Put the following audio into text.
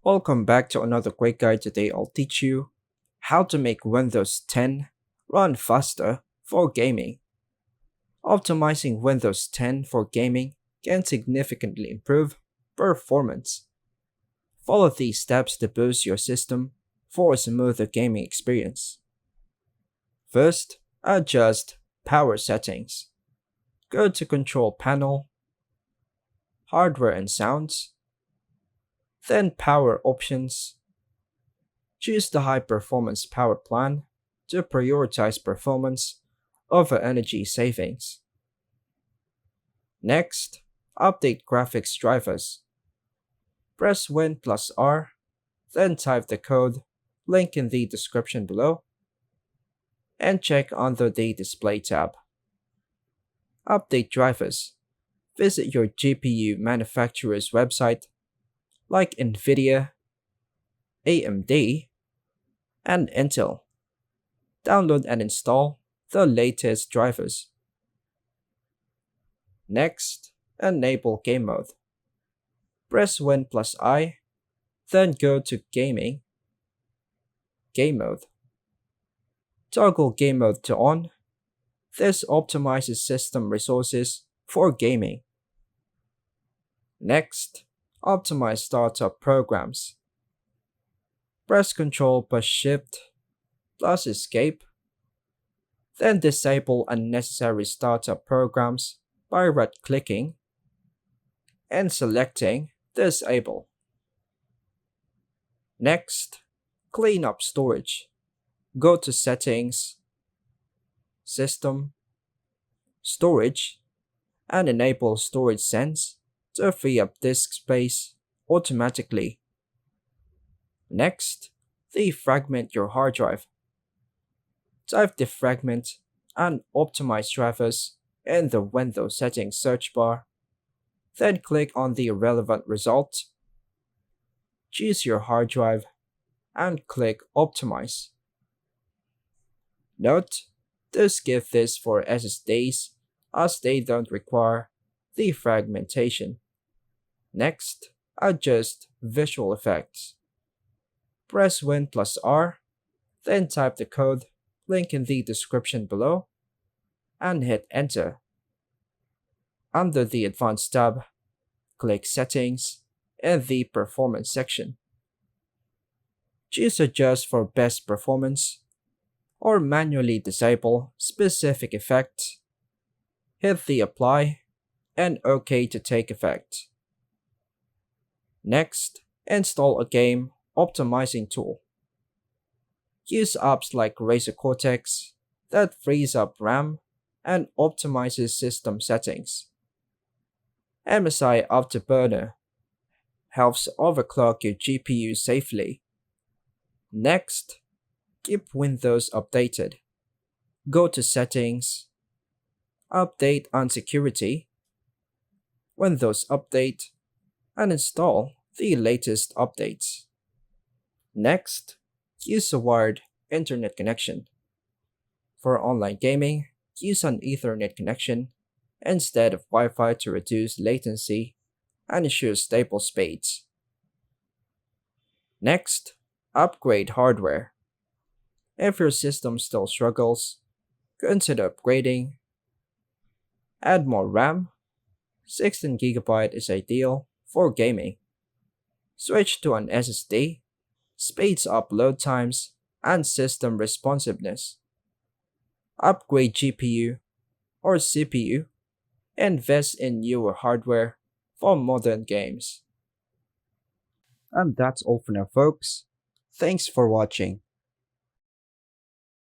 Welcome back to another quick guide. Today I'll teach you how to make Windows 10 run faster for gaming. Optimizing Windows 10 for gaming can significantly improve performance. Follow these steps to boost your system for a smoother gaming experience. First, adjust power settings. Go to Control Panel, Hardware and Sounds, then Power Options. Choose the high performance power plan to prioritize performance over energy savings. Next, update graphics drivers. Press Win plus R, then type the code, link in the description below, and check under the Display tab. Update drivers. Visit your GPU manufacturer's website like NVIDIA, AMD, and Intel. Download and install the latest drivers. Next, enable game mode. Press Win plus I, then go to Gaming, Game mode. Toggle game mode to on. This optimizes system resources for gaming. Next, optimize startup programs. Press Ctrl plus Shift plus Escape, then disable unnecessary startup programs by right-clicking and selecting Disable. Next, clean up storage. Go to Settings, System, Storage, and enable Storage Sense to free up disk space automatically. Next, defragment your hard drive. Type defragment and optimize drivers in the Windows settings search bar, then click on the relevant result. Choose your hard drive and click Optimize. Note, do skip this for SSDs as they don't require defragmentation. Next, adjust visual effects. Press Win plus R, then type the code, link in the description below, and hit Enter. Under the Advanced tab, click Settings in the Performance section. Choose Adjust for best performance, or manually disable specific effects. Hit the Apply and OK to take effect. Next, install a game optimizing tool. Use apps like Razer Cortex that frees up RAM and optimizes system settings. MSI Afterburner helps overclock your GPU safely. Next, keep Windows updated. Go to Settings, Update and Security, Windows Update, and install the latest updates. Next, use a wired internet connection. For online gaming, use an Ethernet connection instead of Wi-Fi to reduce latency and ensure stable speeds. Next, upgrade hardware. If your system still struggles, consider upgrading. Add more RAM. 16GB is ideal for gaming. Switch to an SSD. Speeds up load times and system responsiveness. Upgrade GPU or CPU. Invest in newer hardware for modern games. And that's all for now, folks. Thanks for watching.